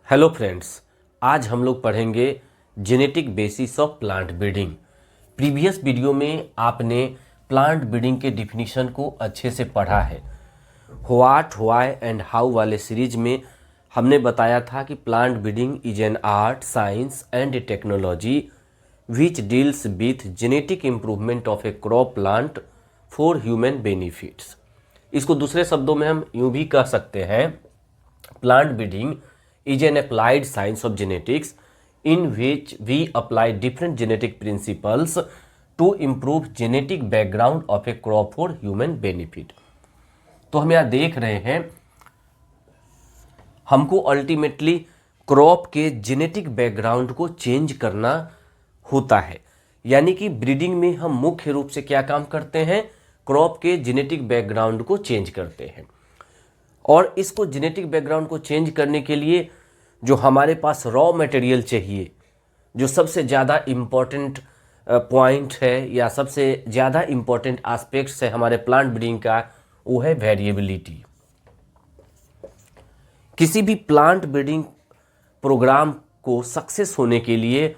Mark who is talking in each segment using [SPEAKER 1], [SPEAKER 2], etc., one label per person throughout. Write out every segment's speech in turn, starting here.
[SPEAKER 1] Hello friends, आज हम लोग पढ़ेंगे genetic basis of plant breeding. Previous video में आपने प्लांट ब्रीडिंग के डिफिनीशन को अच्छे से पढ़ा है। व्हाट, व्हाई एंड हाउ वाले सीरीज में हमने बताया था कि plant breeding is an art, science and A technology which deals with genetic improvement of A crop plant for human benefits. इसको दूसरे शब्दों में हम यूं भी कह सकते हैं, plant breeding is an applied science of genetics in which we apply different genetic principles to improve genetic background of a crop for human benefit। तो हम यहाँ देख रहे हैं, हमको अल्टीमेटली क्रॉप के जेनेटिक बैकग्राउंड को चेंज करना होता है। यानी कि ब्रीडिंग में हम मुख्य रूप से क्या काम करते हैं, क्रॉप के जेनेटिक बैकग्राउंड को चेंज करते हैं। और इसको जेनेटिक बैकग्राउंड को चेंज करने के लिए जो हमारे पास रॉ मटेरियल चाहिए, जो सबसे ज़्यादा इम्पॉर्टेंट पॉइंट है या सबसे ज़्यादा इम्पॉर्टेंट एस्पेक्ट्स है हमारे प्लांट ब्रीडिंग का, वो है वेरिएबिलिटी। किसी भी प्लांट ब्रीडिंग प्रोग्राम को सक्सेस होने के लिए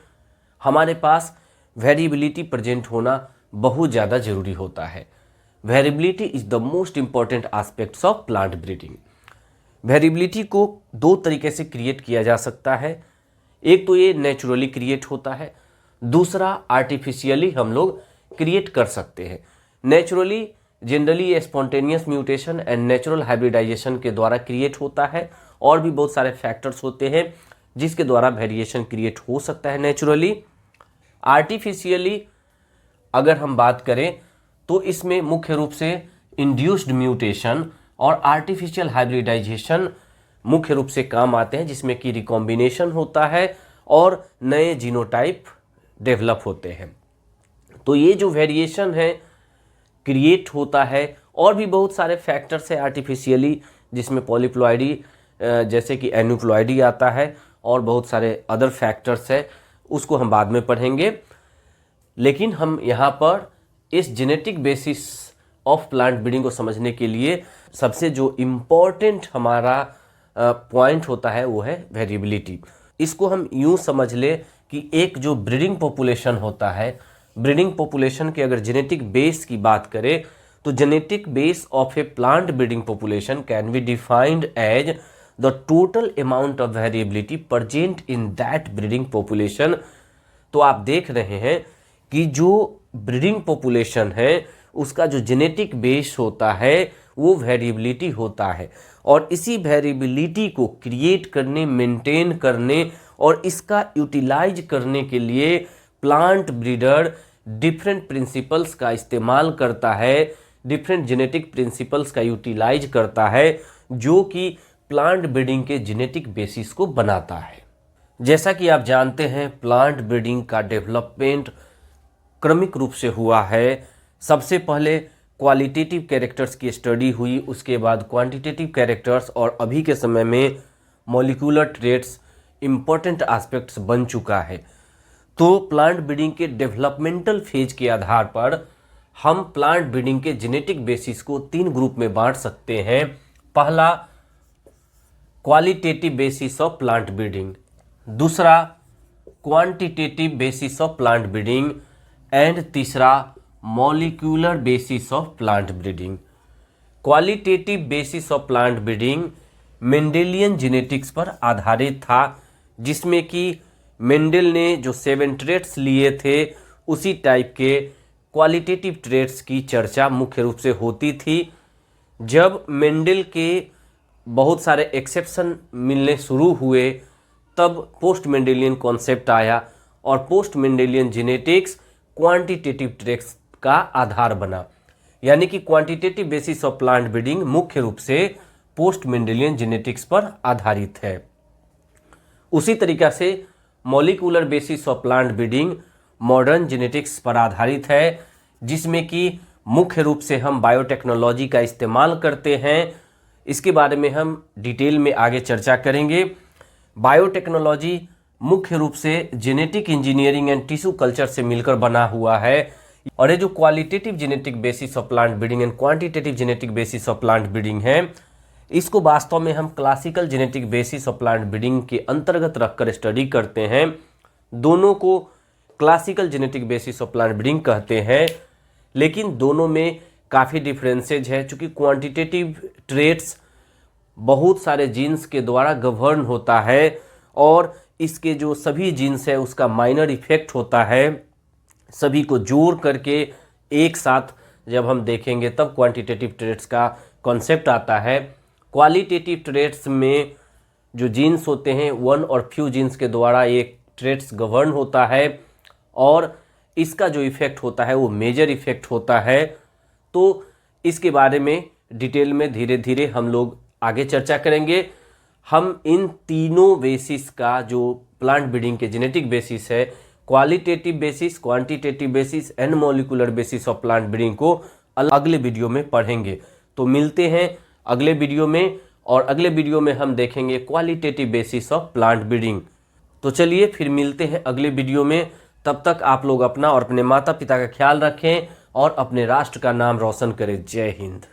[SPEAKER 1] हमारे पास वेरिएबिलिटी प्रेजेंट होना बहुत ज़्यादा ज़रूरी होता है। Variability is the most important aspects of plant breeding. Variability को दो तरीके से क्रिएट किया जा सकता है। एक तो ये नेचुरली क्रिएट होता है, दूसरा आर्टिफिशियली हम लोग क्रिएट कर सकते हैं। Naturally generally spontaneous mutation and natural hybridization के द्वारा क्रिएट होता है, और भी बहुत सारे फैक्टर्स होते हैं जिसके द्वारा वेरिएशन क्रिएट हो सकता है नेचुरली। आर्टिफिशियली अगर हम बात करें तो इसमें मुख्य रूप से इंड्यूस्ड म्यूटेशन और आर्टिफिशियल हाइब्रिडाइजेशन मुख्य रूप से काम आते हैं, जिसमें कि रिकॉम्बिनेशन होता है और नए जीनोटाइप डेवलप होते हैं। तो ये जो वेरिएशन है क्रिएट होता है, और भी बहुत सारे फैक्टर्स है आर्टिफिशियली, जिसमें पॉलीप्लॉइडी जैसे कि एन्यूप्लॉइडी आता है, और बहुत सारे अदर फैक्टर्स है, उसको हम बाद में पढ़ेंगे। लेकिन हम यहाँ पर इस genetic basis of plant breeding को समझने के लिए सबसे जो इम्पॉर्टेंट हमारा पॉइंट होता है वो है वेरिएबिलिटी। इसको हम यूं समझ ले कि एक जो ब्रीडिंग पॉपुलेशन होता है, ब्रीडिंग पॉपुलेशन के अगर जेनेटिक बेस की बात करें तो genetic base of a plant breeding population can be defined as the total amount of variability present in that breeding population. तो आप देख रहे हैं कि जो ब्रीडिंग पॉपुलेशन है उसका जो जेनेटिक बेस होता है वो वेरिएबिलिटी होता है, और इसी वेरिएबिलिटी को क्रिएट करने, मेंटेन करने और इसका यूटिलाइज करने के लिए प्लांट ब्रीडर डिफरेंट प्रिंसिपल्स का इस्तेमाल करता है, डिफरेंट जेनेटिक प्रिंसिपल्स का यूटिलाइज करता है, जो कि प्लांट ब्रीडिंग के जेनेटिक बेसिस को बनाता है। जैसा कि आप जानते हैं, प्लांट ब्रीडिंग का डेवलपमेंट क्रमिक रूप से हुआ है। सबसे पहले क्वालिटेटिव कैरेक्टर्स की स्टडी हुई, उसके बाद क्वांटिटेटिव कैरेक्टर्स, और अभी के समय में मॉलिक्यूलर ट्रेट्स इम्पोर्टेंट एस्पेक्ट्स बन चुका है। तो प्लांट ब्रीडिंग के डेवलपमेंटल फेज के आधार पर हम प्लांट ब्रीडिंग के जेनेटिक बेसिस को तीन ग्रुप में बांट सकते हैं। पहला qualitative basis of plant breeding, दूसरा quantitative basis of plant breeding, and तीसरा molecular basis of plant breeding. Qualitative basis of plant breeding Mendelian genetics पर आधारित था, जिसमें कि मेंडल ने जो 7 ट्रेट्स लिए थे उसी टाइप के क्वालिटेटिव ट्रेट्स की चर्चा मुख्य रूप से होती थी। जब मेंडल के बहुत सारे एक्सेप्शन मिलने शुरू हुए तब पोस्ट मेंडेलियन कॉन्सेप्ट आया, और post Mendelian genetics quantitative traits का आधार बना। यानी कि quantitative basis of plant breeding मुख्य रूप से पोस्ट मेंडेलियन जेनेटिक्स पर आधारित है। उसी तरीका से molecular basis of plant breeding modern genetics पर आधारित है, जिसमें कि मुख्य रूप से हम बायोटेक्नोलॉजी का इस्तेमाल करते हैं। इसके बारे में हम डिटेल में आगे चर्चा करेंगे। बायोटेक्नोलॉजी मुख्य रूप से genetic engineering and tissue culture से मिलकर बना हुआ है, और ये जो qualitative genetic basis of plant breeding and quantitative genetic basis of plant breeding है, इसको वास्तव में हम classical genetic basis of plant breeding के अंतर्गत रखकर स्टडी करते हैं। दोनों को classical genetic basis of plant breeding कहते हैं, लेकिन दोनों में काफ़ी डिफरेंसेज है। चूँकि क्वांटिटेटिव ट्रेट्स बहुत सारे जीन्स के द्वारा गवर्न होता है और इसके जो सभी जीन्स है उसका माइनर इफेक्ट होता है। सभी को जोड़ करके एक साथ जब हम देखेंगे तब क्वांटिटेटिव ट्रेट्स का कॉन्सेप्ट आता है। क्वालिटेटिव ट्रेट्स में जो जीन्स होते हैं वन और फ्यू जीन्स के द्वारा एक ट्रेट्स गवर्न होता है और इसका जो इफेक्ट होता है वो मेजर इफेक्ट होता है। तो इसके बारे में डिटेल में धीरे धीरे हम लोग आगे चर्चा करेंगे। हम इन तीनों बेसिस का जो प्लांट ब्रीडिंग के जेनेटिक बेसिस है, qualitative basis, quantitative basis and molecular basis of plant breeding को अगले वीडियो में पढ़ेंगे। तो मिलते हैं अगले वीडियो में और अगले वीडियो में हम देखेंगे qualitative basis of plant breeding. तो चलिए फिर मिलते हैं अगले वीडियो में। तब तक आप लोग अपना और अपने माता पिता का ख्याल रखें और अपने राष्ट्र का नाम रोशन करें। जय हिंद।